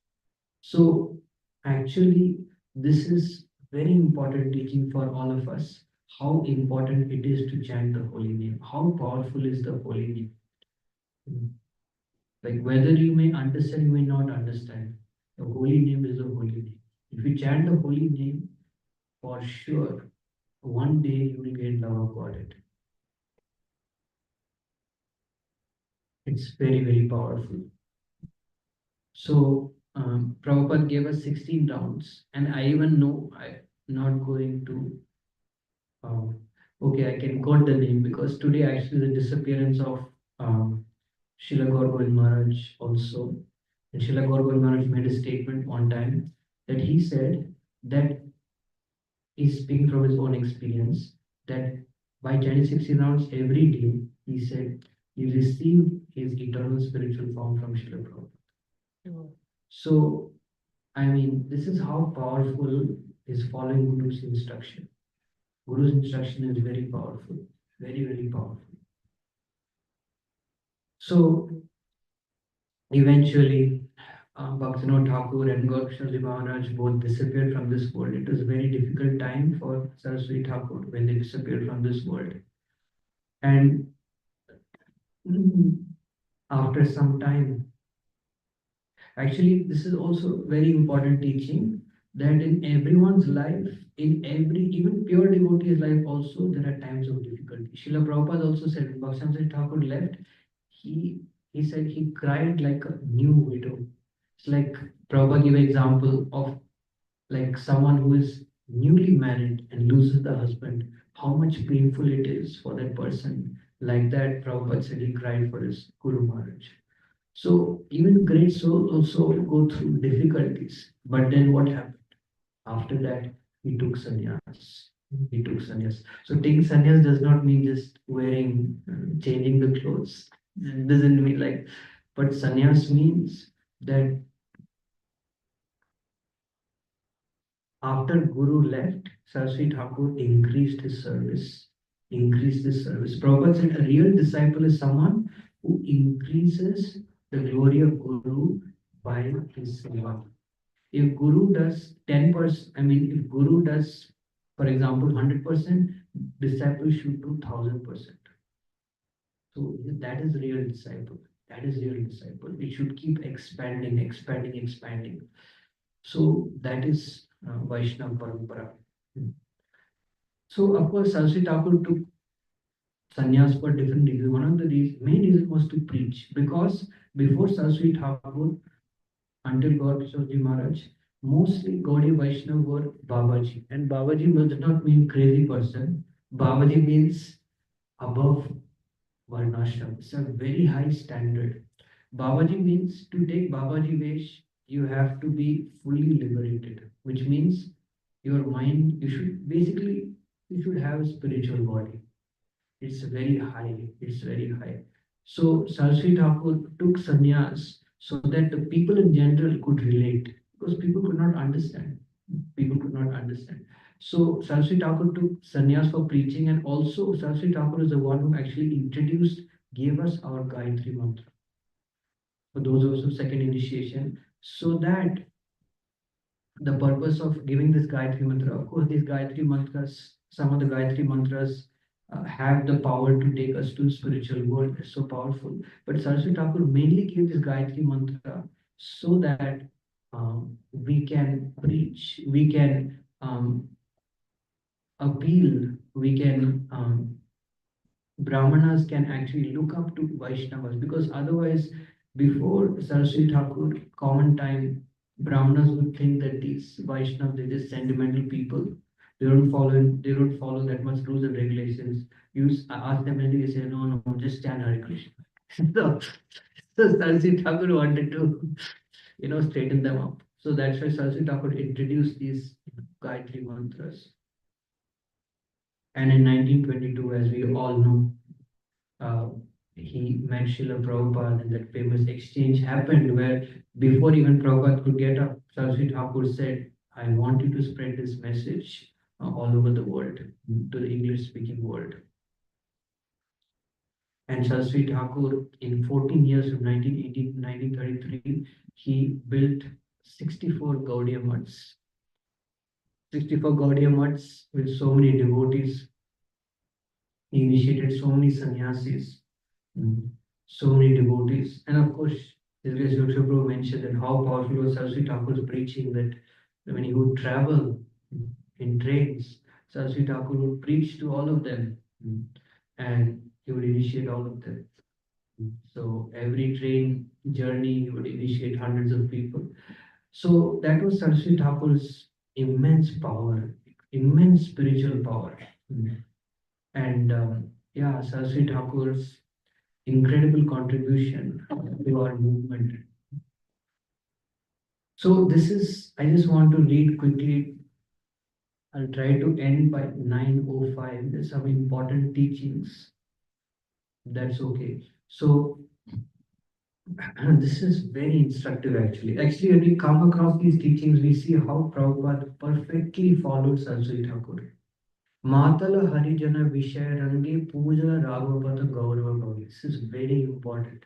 So actually, this is very important teaching for all of us, how important it is to chant the holy name, how powerful is the holy name. Like whether you may understand, you may not understand, the holy name is a holy name. If you chant the holy name, for sure, one day you will get love about it. It's very, very powerful. So Prabhupada gave us 16 rounds, and I even know I'm not going to. Okay, I can quote the name because today actually the disappearance of Srila Gaur Govind Maharaj also. And Srila Gaur Govind Maharaj made a statement one time that he said that he's speaking from his own experience that by chanting 16 rounds every day, he said he received his eternal spiritual form from Srila Prabhupada. So, I mean, this is how powerful is following Guru's instruction. Guru's instruction is very powerful, very, very powerful. So, eventually, Bhaktivinoda Thakur and Gaurkishore Maharaj both disappeared from this world. It was a very difficult time for Saraswati Thakur when they disappeared from this world. And after some time, actually, this is also very important teaching that in everyone's life, in every, even pure devotee's life also, there are times of difficulty. Srila Prabhupada also said, when Bhaktivinoda Thakur left, he he said he cried like a new widow. It's like Prabhupada gave an example of like someone who is newly married and loses the husband, how much painful it is for that person. Like that, Prabhupada said he cried for his Guru Maharaj. So even great souls also go through difficulties. But then what happened? After that, he took sannyas. He took sannyas. So taking sannyas does not mean just wearing, changing the clothes. It doesn't mean like, but sannyas means that after Guru left, Saraswati Thakur increased his service. Increased his service. Prabhupada said a real disciple is someone who increases the glory of Guru by his seva. If Guru does 10%, I mean, if Guru does, for example, 100%, disciple should do 1000%. So that is real disciple. That is real disciple. It should keep expanding, expanding, expanding. So that is Vaishnava Parampara. So of course, Saraswati Thakur took sannyas for different reasons. One of the main reason was to preach, because before Saraswati Thakur, until God Kishore Maharaj, mostly Gaudiya Vaishnava were Babaji. And Babaji does not mean crazy person. Babaji means above Varnashram. It's a very high standard. Babaji means to take Babaji Vesh, you have to be fully liberated, which means your mind, you should basically, you should have a spiritual body. It's very high. It's very high. So Saraswati Thakur took sannyas so that the people in general could relate, because people could not understand. People could not understand. So Saraswati Thakur took sannyas for preaching, and also Saraswati Thakur is the one who actually introduced, gave us our Gayatri mantra for those of us who second initiation, so that the purpose of giving this Gayatri mantra, of course, these Gayatri mantras, some of the Gayatri mantras have the power to take us to spiritual world. It's so powerful. But Saraswati Thakur mainly gave this Gayatri mantra so that we can preach, we can appeal, we can Brahmanas can actually look up to Vaishnavas, because otherwise, before Saraswati Thakur, common time, Brahmanas would think that these Vaishnavas, they're just sentimental people. They don't follow that much rules and regulations. Ask them anything, they say, no, no, just chant Hare Krishna. So, so Saraswati Thakur wanted to, straighten them up. So that's why Saraswati Thakur introduced these Gayatri mantras. And in 1922, as we all know, he met Srila Prabhupada, and that famous exchange happened where before even Prabhupada could get up, Saraswati Thakur said, I want you to spread this message all over the world, to the English-speaking world. And Saraswati Thakur, in 14 years from 1980 to 1933, he built 64 Gaudiya Maths. 64 Gaudiya Maths with so many devotees. He initiated so many sannyasis, so many devotees. And of course, His Grace Dr. Prabhu mentioned that how powerful was Saraswati Thakur's preaching, that when he would travel in trains, Saraswati Thakur would preach to all of them, and he would initiate all of them. So every train journey, he would initiate hundreds of people. So that was Saraswati Thakur's immense power, immense spiritual power. And Saraswati Thakur's incredible contribution to our movement. So this is, I just want to read quickly. I'll try to end by 9:05. There's some important teachings. That's okay. So this is very instructive actually. Actually, when we come across these teachings, we see how Prabhupada perfectly followed Saraswati Thakur. Matala Harijana Vishaya Range Puja Raghavata Gaurava Gauri. This is very important.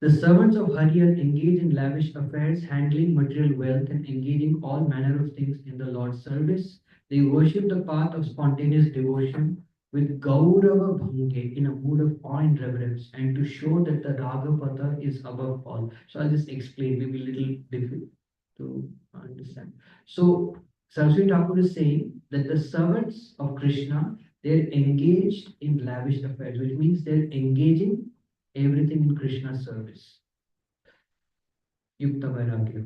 The servants of Hari are engaged in lavish affairs, handling material wealth, and engaging all manner of things in the Lord's service. They worship the path of spontaneous devotion with Gaurava Bhange, in a mood of awe and reverence, and to show that the Raghavata is above all. So I'll just explain, maybe a little difficult to understand. So Saraswati Thakur is saying that the servants of Krishna, they're engaged in lavish affairs, which means they're engaging everything in Krishna's service. Yukta Vairagya.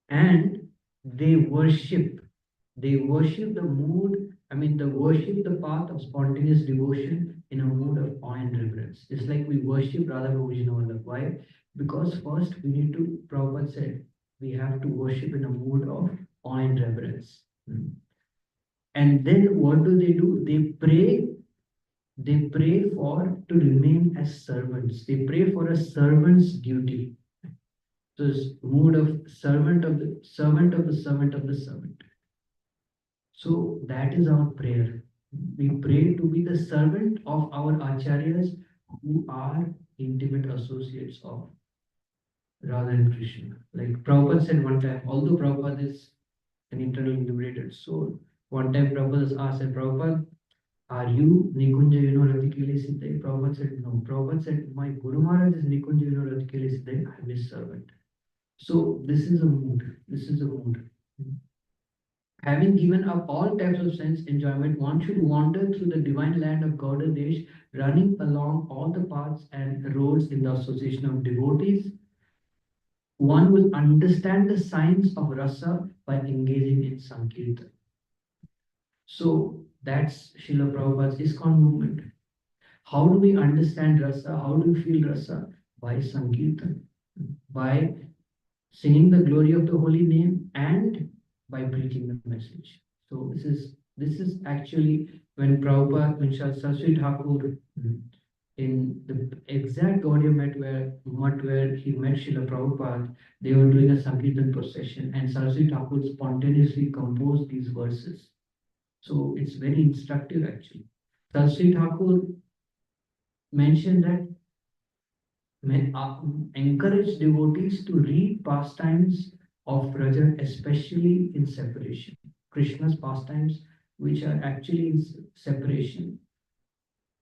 And they worship the mood, they worship the path of spontaneous devotion in a mood of awe and reverence. It's like we worship Radha Vijnavallabh. Why? Because first we need to, Prabhupada said, we have to worship in a mood of awe and reverence. And then what do? They pray for to remain as servants. They pray for a servant's duty. So it's mood of servant of the servant of the servant of the servant. So that is our prayer. We pray to be the servant of our acharyas who are intimate associates of Radha and Krishna. Like Prabhupada said one time, although Prabhupada is an internally liberated soul, one time Prabhupada was asked, Prabhupada, are you Nikunja Rati Kele Siddhai? Prabhupada said, no. Prabhupada said, my Guru Maharaj is Nikunja Rati Kele Siddhai, I am his servant. So this is a mood. This is a mood. Having given up all types of sense enjoyment, one should wander through the divine land of Gauda Desh, running along all the paths and roads in the association of devotees. One will understand the science of rasa by engaging in Sankirtan. So that's Srila Prabhupada's ISKCON movement. How do we understand rasa? How do we feel rasa? By Sankirtan, by singing the glory of the holy name and by preaching the message. So this is actually when Prabhupada, when Saraswati Thakur in the exact audio mutt where he met Srila Prabhupada, they were doing a Sankirtan procession, and Saraswati Thakur spontaneously composed these verses. So it's very instructive actually. Saraswati Thakur mentioned that encourage devotees to read pastimes of Raja, especially in separation. Krishna's pastimes, which are actually in separation,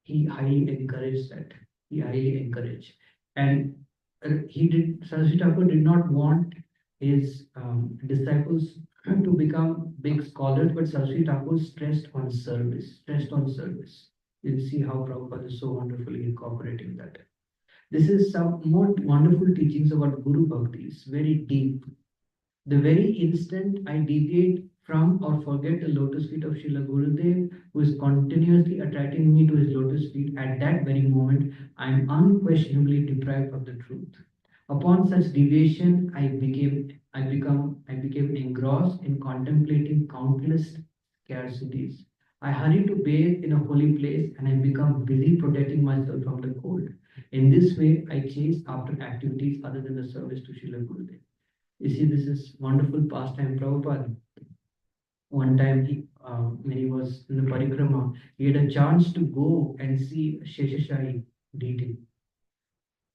he highly encouraged that. He highly encouraged. And Saraswati Thakur did not want his disciples to become big scholars, but Saraswati Thakur stressed on service. You'll see how Prabhupada is so wonderfully incorporating that. This is some more wonderful teachings about Guru Bhakti. It's very deep. The very instant I deviate from or forget the lotus feet of Srila Gurudev, who is continuously attracting me to his lotus feet, at that very moment, I am unquestionably deprived of the truth. Upon such deviation, I became engrossed in contemplating countless scarcities. I hurry to bathe in a holy place and I become busy protecting myself from the cold. In this way, I chase after activities other than the service to Srila Gurudev. You see, this is wonderful pastime. Prabhupada, one time when he was in the parikrama, he had a chance to go and see Sheshashahi deity,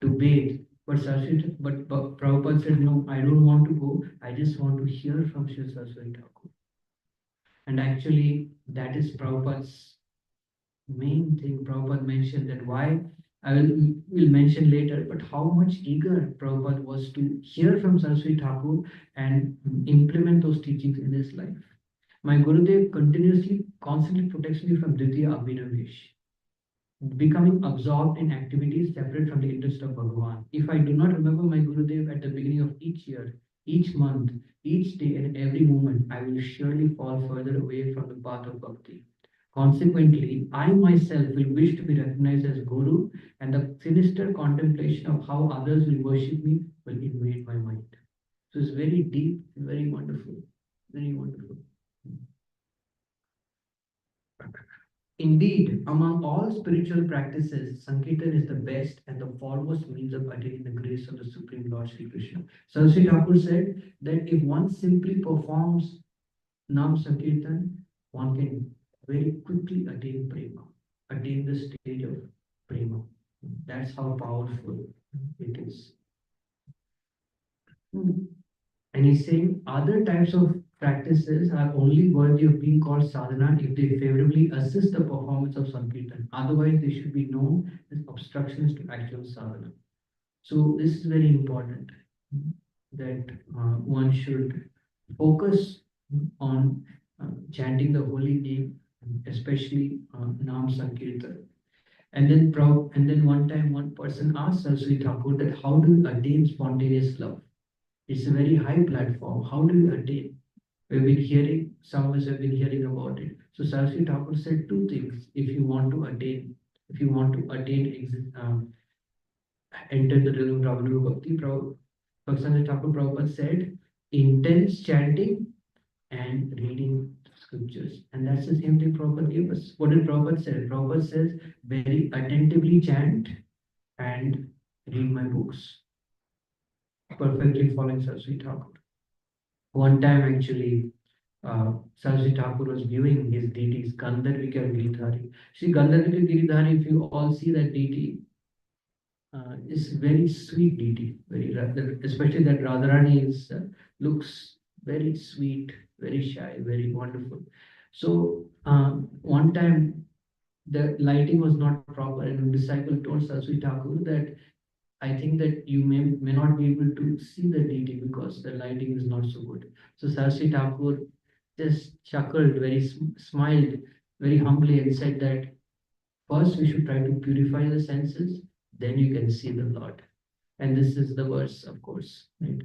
to bathe. But Prabhupada said, no, I don't want to go. I just want to hear from Sri Saraswati Thakur. And actually, that is Prabhupada's main thing. Prabhupada mentioned that why will mention later, but how much eager Prabhupada was to hear from Saraswati Thakur and implement those teachings in his life. My Gurudev constantly protects me from Dvitiya Abhinavesh, becoming absorbed in activities separate from the interest of Bhagavan. If I do not remember my Gurudev at the beginning of each year, each month, each day, and every moment, I will surely fall further away from the path of bhakti. Consequently, I myself will wish to be recognized as Guru, and the sinister contemplation of how others will worship me will invade my mind. So it's very deep and very wonderful. Very wonderful. Indeed, among all spiritual practices, Sankirtan is the best and the foremost means of attaining the grace of the Supreme Lord Sri Krishna. Saraswati Thakur said that if one simply performs Nam Sankirtan, one can very quickly attain prema, attain the stage of prema. That's how powerful it is. And he's saying other types of practices are only worthy of being called sadhana if they favorably assist the performance of Sankirtan. Otherwise, they should be known as obstructions to actual sadhana. So this is very important that one should focus on chanting the holy name, especially Nam Sankirtan. And then one time one person asked Saraswati Thakur that how do you attain spontaneous love? It's a very high platform. How do you attain? We've been hearing, some of us have been hearing about it. So Saraswati Thakur said two things. If you want to attain, enter the realm of Brahmana Bhakti, Saraswati Thakur Prabhupada said, intense chanting and reading scriptures. And that's the same thing Prabhupada gave us. What did Prabhupada say? Prabhupada says, very attentively chant and read my books. Perfectly following Saraswati Thakur. One time actually, Saraswati Thakur was viewing his deities, Gandharvika Giridhari. See, Gandharvika Giridhari, if you all see that deity, is very sweet deity, especially that Radharani is looks very sweet, very shy, very wonderful. So one time the lighting was not proper, and a disciple told Saraswati Thakur that I think that you may not be able to see the deity because the lighting is not so good. So Saraswati Thakur just chuckled, smiled very humbly and said that first we should try to purify the senses, then you can see the Lord. And this is the verse, of course. Right?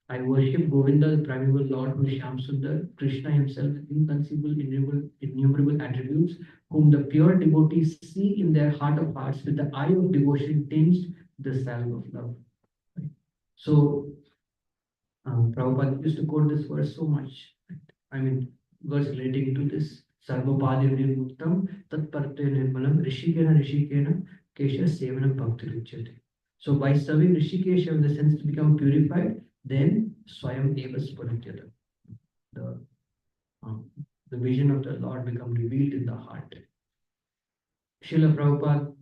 I worship Govinda, the primeval Lord, who is Shyam Sundar, Krishna himself with inconceivable, innumerable attributes, whom the pure devotees see in their heart of hearts with the eye of devotion tinged the salve of love. Right? So, Prabhupada used to quote this verse so much. Right? I mean, verse relating to this. Sarvapadi Nirmuktam Tatparte Nirmalam Rishikena Kesha Sevana Bhakti Richate. So by serving Rishikesha in the sense to become purified, then Swayam Eva Spurityata. The, um, the vision of the Lord become revealed in the heart. Srila Prabhupada,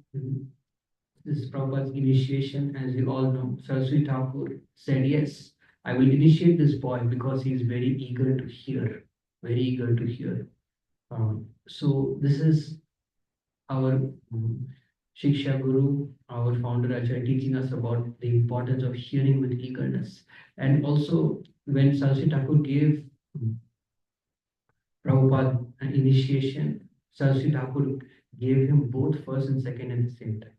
this is Prabhupada's initiation, as you all know. Saraswati Thakur said, yes, I will initiate this boy because he is very eager to hear, very eager to hear. So this is our Shiksha Guru, our founder Acharya, teaching us about the importance of hearing with eagerness. And also, when Saraswati Thakur gave Prabhupada an initiation, Saraswati Thakur gave him both first and second at the same time.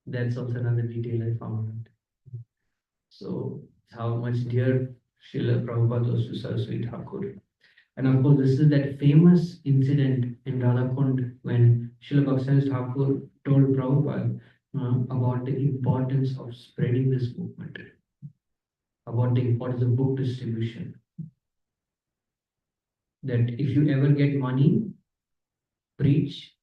That's also another detail I found. So, how much dear Srila Prabhupada was to Saraswati Thakur. And of course, this is that famous incident in Radhakund when Srila Bhakti Thakur told Prabhupada about the importance of spreading this movement, about the importance of book distribution. That if you ever get money, preach,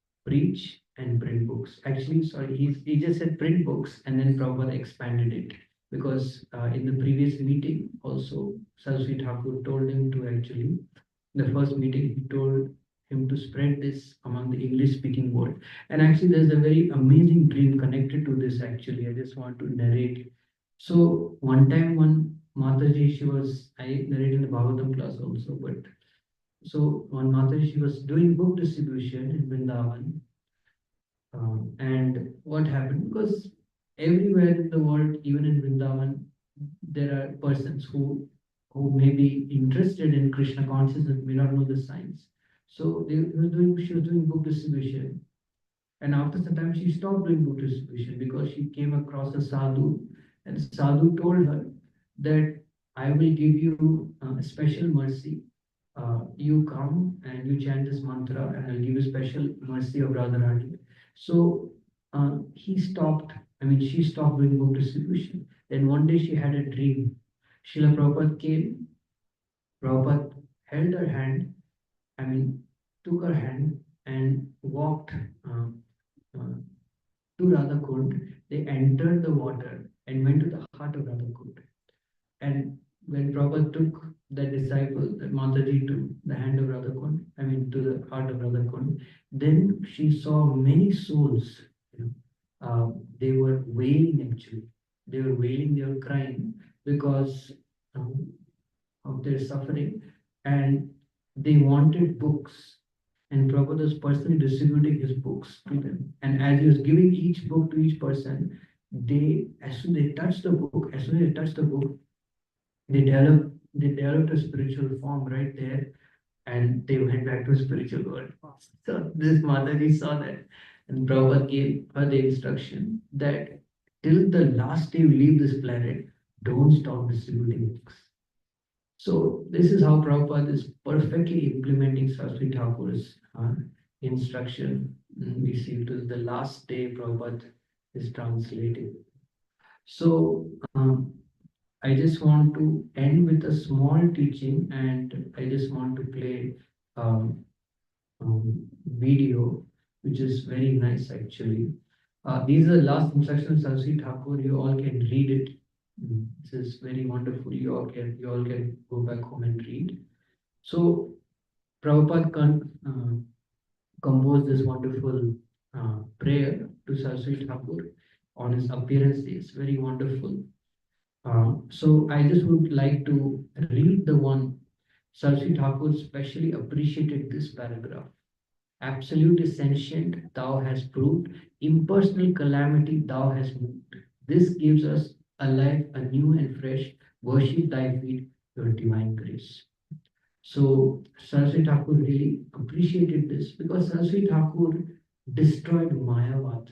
and print books. Actually, sorry, he just said print books, and then Prabhupada expanded it. Because in the previous meeting, also, Saraswati Thakur told him to actually, the first meeting, he told him to spread this among the English-speaking world. And actually, there's a very amazing dream connected to this, actually. I just want to narrate. So, one time, one Mataji, I narrated in the Bhagavatam class also, but so one Mataji, she was doing book distribution in Vrindavan. And what happened? Because everywhere in the world, even in Vrindavan, there are persons who may be interested in Krishna consciousness, may not know the science. So she was doing book distribution. And after some time, she stopped doing book distribution because she came across a sadhu, and sadhu told her that I will give you a special mercy. You come and you chant this mantra, and I'll give you special mercy of Radharani. So she stopped doing book distribution. Then one day she had a dream. Srila Prabhupada came, Prabhupada held her hand, took her hand and walked to Radhakund. They entered the water and went to the heart of Radhakund. And when Prabhupada took the disciple, the Mataji, to the hand of Radhakund, to the heart of Radhakund, then she saw many souls. They were wailing actually. They were wailing, they were crying because of their suffering, and they wanted books. And Prabhupada was personally distributing his books to them. And as he was giving each book to each person, as soon as they touched the book, they developed a spiritual form right there, and they went back to a spiritual world. So this Mataji saw that, and Prabhupada gave her the instruction that till the last day you leave this planet, don't stop distributing books. So this is how Prabhupada is perfectly implementing Saraswati Thakur's instruction. We see to the last day Prabhupada is translating. So I just want to end with a small teaching, and I just want to play video, which is very nice actually. These are the last instructions of Saraswati Thakur. You all can read it. This is very wonderful. You all can go back home and read. So Prabhupada composed this wonderful prayer to Saraswati Thakur on his appearance day. It's very wonderful. So I just would like to read the one. Saraswati Thakur specially appreciated this paragraph. Absolute is sentient, thou hast proved. Impersonal calamity, thou hast moved. This gives us a life anew and fresh. Worship thy feet, your divine grace. So Saraswati Thakur really appreciated this because Saraswati Thakur destroyed Mayavad.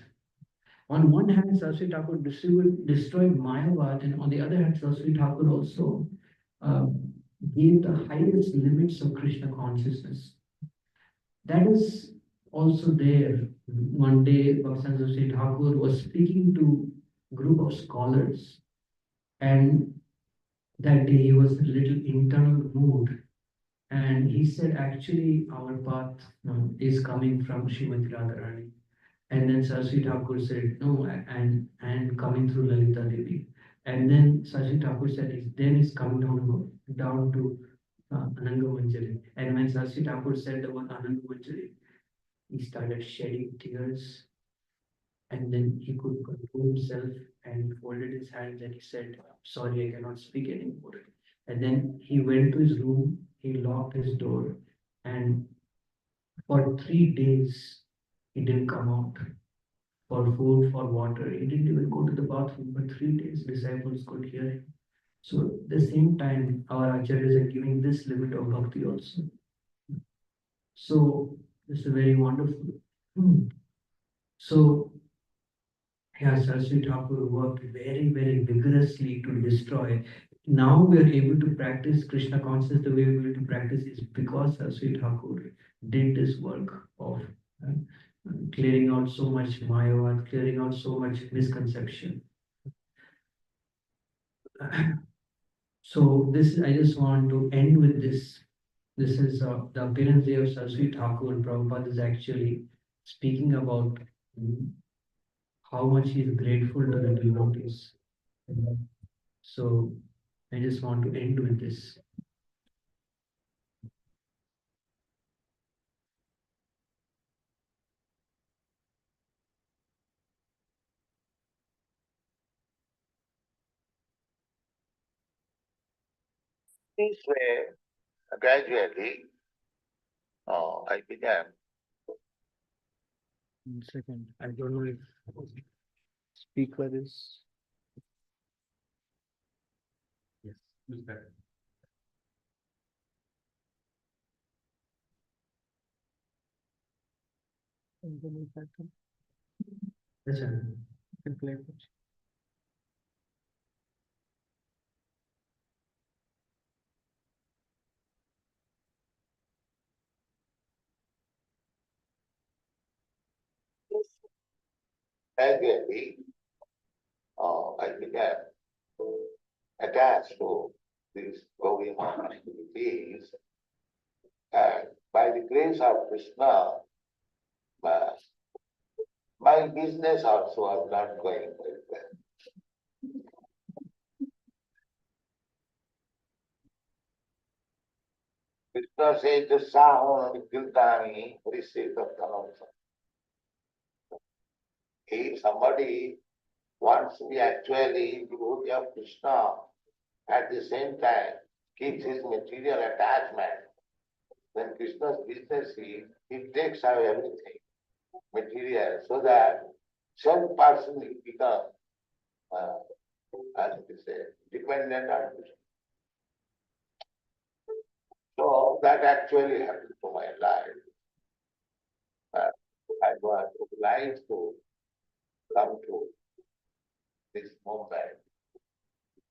On one hand, Saraswati Thakur destroyed Mayavad, and on the other hand, Saraswati Thakur also gave the highest limits of Krishna consciousness. That is also there. One day, Saraswati Thakur was speaking to a group of scholars, and that day he was in a little internal mood. And he said, actually, our path is coming from Srimati Radharani. And then Saraswati Thakur said, no, and coming through Lalita Devi. And then Saraswati Thakur said, then it's coming down to Ananga Manjari. And when Saraswati Thakur said the word Ananga Manjari, he started shedding tears. And then he could control himself and folded his hands and he said, sorry, I cannot speak anymore. And then he went to his room, he locked his door, and for 3 days he didn't come out for food, for water. He didn't even go to the bathroom. For 3 days, disciples could hear him. So at the same time, our acharyas are giving this limit of bhakti also. So this is very wonderful. So yeah, Saraswati Thakur worked very, very vigorously to destroy. Now we are able to practice Krishna consciousness the way we are able to practice is because Saraswati Thakur did this work of clearing out so much Mayavad, clearing out so much misconception. So this, I just want to end with this. This is the appearance day of Saraswati Thakur. Prabhupada is actually speaking about how much he is grateful to the devotees. So I just want to end with this. This way, gradually, I began. 1 second. I don't know if speaker is. Yes, who's better? Yes, sir. You can play it. Gradually, I began attached to these going on activities, and by the grace of Krishna, uh, my business also was not going very well. Krishna says, the Sahon Kirtani, if somebody wants to be actually devotee of Krishna, at the same time keeps his material attachment, then Krishna's business is, he takes away everything, material, so that some person will become, as we say, dependent on Krishna. So that actually happened to my life. I was obliged to come to this moment,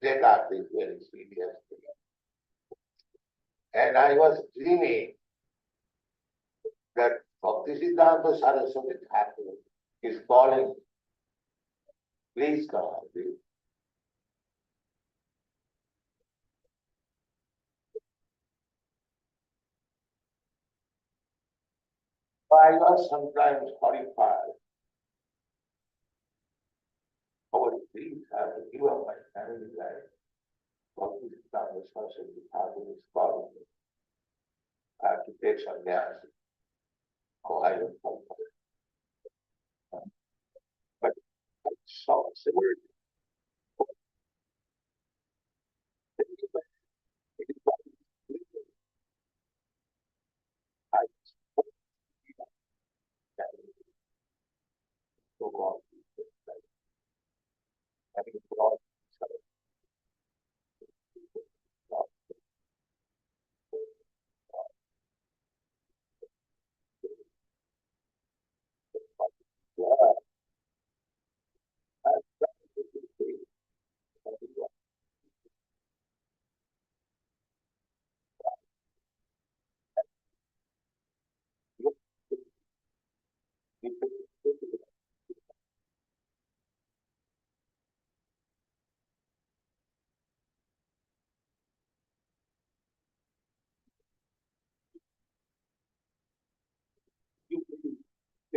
take up this very seriously. And I was dreaming that Bhakti Siddhanta Saraswati Thakur is calling, please come, please. So I was sometimes horrified. How would please have to give up my family life? Bhakti Siddhanta Saraswati Thakur is calling me. I have to take some gas. Oh, I don't know. But I saw similarly. I so called having brought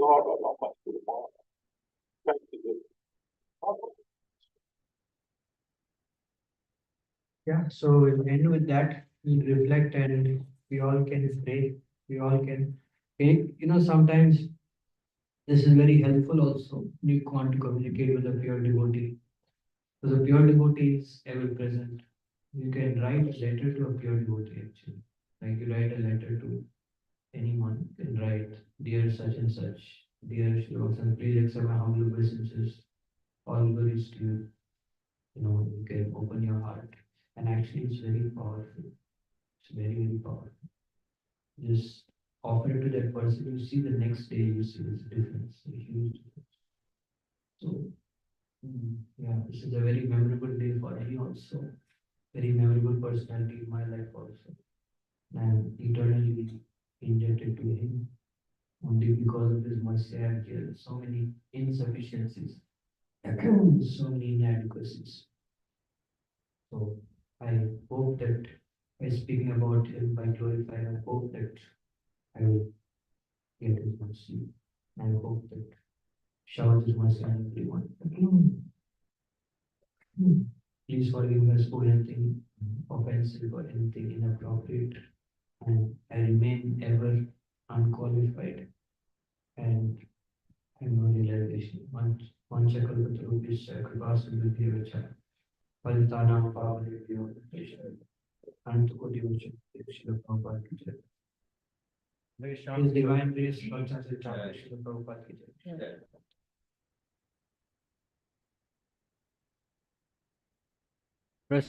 God or how much you want. Yeah, so we'll end with that. We'll reflect and we all can pray. We all can pray. Sometimes this is very helpful also. You want to communicate with a pure devotee. Because a pure devotee is ever present. You can write a letter to a pure devotee actually. Like you write a letter to anyone, you can write, dear such and such, dear Shri, please accept my humble obeisances. All glories to you. You can open your heart. And actually it's very powerful. It's very, very powerful. Just offer it to that person. You see the next day, you see this difference, a huge difference. So, yeah, this is a very memorable day for me also. Very memorable personality in my life also. And eternally indebted to him. Only because of his mercy, I have killed so many insufficiencies, so many inadequacies. So I hope that by speaking about him, by glorifying, I hope that I will get his mercy. I hope that shower his mercy on everyone. Please forgive me for anything offensive or anything inappropriate. And I remain ever unqualified and have no realization. Vanchakalpatarubhisya kripasubhyacha Palitanam Pavadevyo Antukodivacha Shila Prabhupada ki jai. His divine grace, Lord Chaitanya Thakur, Shila Prabhupada ki jai.